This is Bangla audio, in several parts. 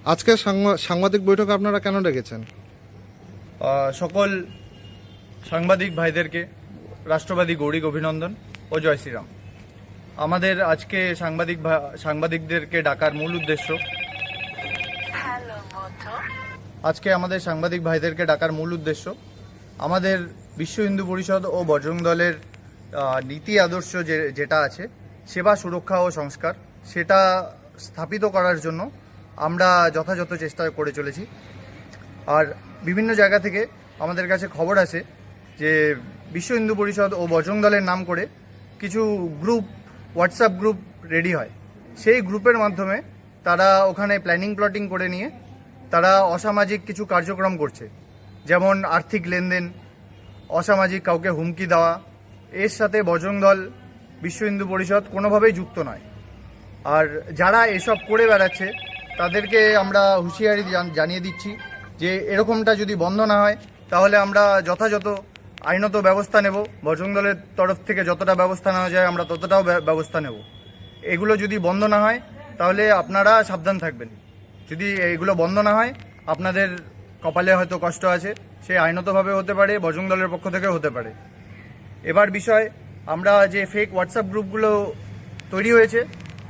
আজকে সাংবাদিক বৈঠক আপনারা কেন ডেকেছেন? সকল সাংবাদিক ভাইদেরকে রাষ্ট্রবাদী গৌরিক অভিনন্দন ও জয় শ্রীরাম। আমাদের আজকে সাংবাদিকদেরকে ডাকার মূল উদ্দেশ্য আমাদের বিশ্ব হিন্দু পরিষদ ও বজরং দলের নীতি আদর্শ যেটা আছে, সেবা, সুরক্ষা ও সংস্কার, সেটা স্থাপিত করার জন্য আমরা যথাযথ চেষ্টা করে চলেছি। আর বিভিন্ন জায়গা থেকে আমাদের কাছে খবর আছে যে বিশ্ব হিন্দু পরিষদ ও বজরং দলের নাম করে কিছু হোয়াটসঅ্যাপ গ্রুপ রেডি হয়। সেই গ্রুপের মাধ্যমে তারা ওখানে প্ল্যাটিং করে নিয়ে তারা অসামাজিক কিছু কার্যক্রম করছে, যেমন আর্থিক লেনদেন, অসামাজিক কাউকে হুমকি দেওয়া। এর সাথে বজরং দল, বিশ্ব হিন্দু পরিষদ কোনোভাবেই যুক্ত নয়। আর যারা এসব করে বেড়াচ্ছে তাদেরকে আমরা হুঁশিয়ারি জানিয়ে দিচ্ছি যে এরকমটা যদি বন্ধ না হয় তাহলে আমরা যথাযথ আইনত ব্যবস্থা নেব। বজরং দলের তরফ থেকে যতটা ব্যবস্থা নেওয়া যায় আমরা ততটাও ব্যবস্থা নেব। এগুলো যদি বন্ধ না হয় তাহলে আপনারা সাবধান থাকবেন। যদি এগুলো বন্ধ না হয় আপনাদের কপালে হয়তো কষ্ট আছে, সে আইনতভাবে হতে পারে, বজরং দলের পক্ষ থেকে হতে পারে। এবার বিষয়, আমরা যে ফেক হোয়াটসঅ্যাপ গ্রুপগুলো তৈরি হয়েছে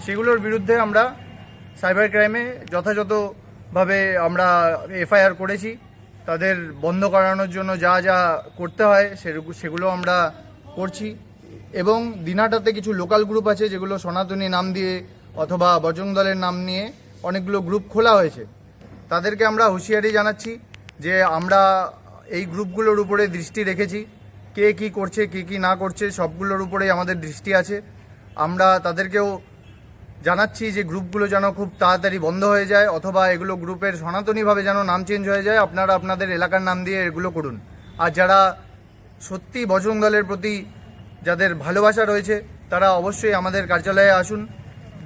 সেগুলোর বিরুদ্ধে আমরা সাইবার ক্রাইমে যথাযথভাবে আমরা এফআইআর করেছি। তাদের বন্ধ করানোর জন্য যা যা করতে হয় সেগুলো আমরা করছি। এবং দিনহাটাতে কিছু লোকাল গ্রুপ আছে যেগুলো সনাতনী নাম দিয়ে অথবা বজরং দলের নাম নিয়ে অনেকগুলো গ্রুপ খোলা হয়েছে। তাদেরকে আমরা হুঁশিয়ারি জানাচ্ছি যে আমরা এই গ্রুপগুলোর উপরে দৃষ্টি রেখেছি। কে কী করছে, কে কী না করছে, সবগুলোর উপরেই আমাদের দৃষ্টি আছে। আমরা তাদেরকেও জানাচ্ছি যে গ্রুপগুলো যেন খুব তাড়াতাড়ি বন্ধ হয়ে যায়, অথবা এগুলো গ্রুপের সনাতনীভাবে যেন নাম চেঞ্জ হয়ে যায়। আপনারা আপনাদের এলাকার নাম দিয়ে এগুলো করুন। আর যারা সত্যি বজরং দলের প্রতি যাদের ভালোবাসা রয়েছে তারা অবশ্যই আমাদের কার্যালয়ে আসুন।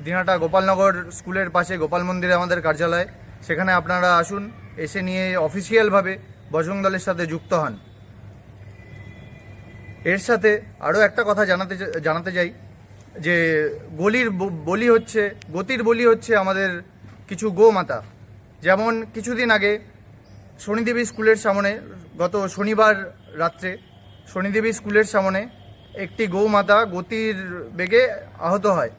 দিনহাটা গোপালনগর স্কুলের পাশে গোপাল মন্দিরে আমাদের কার্যালয়, সেখানে আপনারা আসুন, এসে নিয়ে অফিসিয়ালভাবে বজরং দলের সাথে যুক্ত হন। এর সাথে আরও একটা কথা জানাতে চাই যে গতির বলি হচ্ছে আমাদের কিছু গোমাতা। যেমন কিছুদিন আগে শনিদেবী স্কুলের সামনে, গত শনিবার রাত্রে শনিদেবী স্কুলের সামনে একটি গোমাতা গতির বেগে আহত হয়।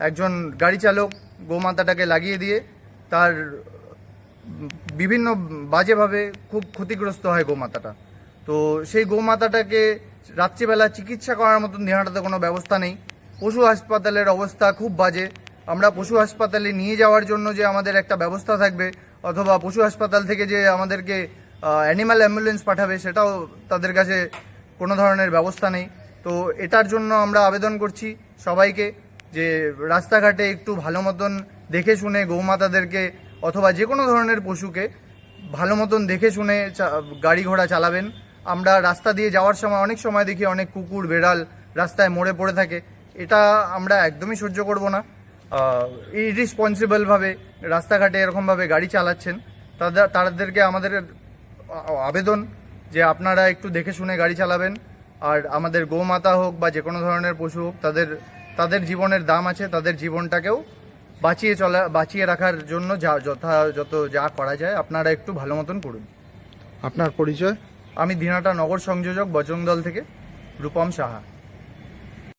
একজন গাড়ি চালক গোমাতাটাকে লাগিয়ে দিয়ে তার বিভিন্ন বাজেভাবে খুব ক্ষতিগ্রস্ত হয় গোমাতাটা। তো সেই গোমাতাটাকে রাত্রিবেলা চিকিৎসা করার মতন দিনহাটাতে কোনো ব্যবস্থা নেই। পশু হাসপাতালের অবস্থা খুব বাজে। আমরা পশু হাসপাতালে নিয়ে যাওয়ার জন্য যে আমাদের একটা ব্যবস্থা থাকবে, অথবা পশু হাসপাতাল থেকে যে আমাদেরকে অ্যানিম্যাল অ্যাম্বুলেন্স পাঠাবে, সেটাও তাদের কাছে কোনো ধরনের ব্যবস্থা নেই। তো এটার জন্য আমরা আবেদন করছি সবাইকে যে রাস্তাঘাটে একটু ভালো মতন দেখে শুনে গৌমাতাদেরকে অথবা যে কোনো ধরনের পশুকে ভালো মতন দেখে শুনে গাড়ি ঘোড়া চালাবেন। আমরা রাস্তা দিয়ে যাওয়ার সময় অনেক সময় দেখি অনেক কুকুর, বেড়াল রাস্তায় মরে পড়ে থাকে। এটা আমরা একদমই সহ্য করব না। ইররিসপন্সিবলভাবে রাস্তাঘাটে এরকমভাবে গাড়ি চালাচ্ছেন, তাদেরকে আমাদের আবেদন যে আপনারা একটু দেখে শুনে গাড়ি চালাবেন। আর আমাদের গোমাতা হোক বা যে কোনো ধরনের পশু হোক, তাদের জীবনের দাম আছে। তাদের জীবনটাকেও বাঁচিয়ে রাখার জন্য যথাযথ যা করা যায় আপনারা একটু ভালো মতন করুন। আপনার পরিচয়? আমি দিনহাটা নগর সংযোজক, বজরং দল থেকে রূপম সাহা।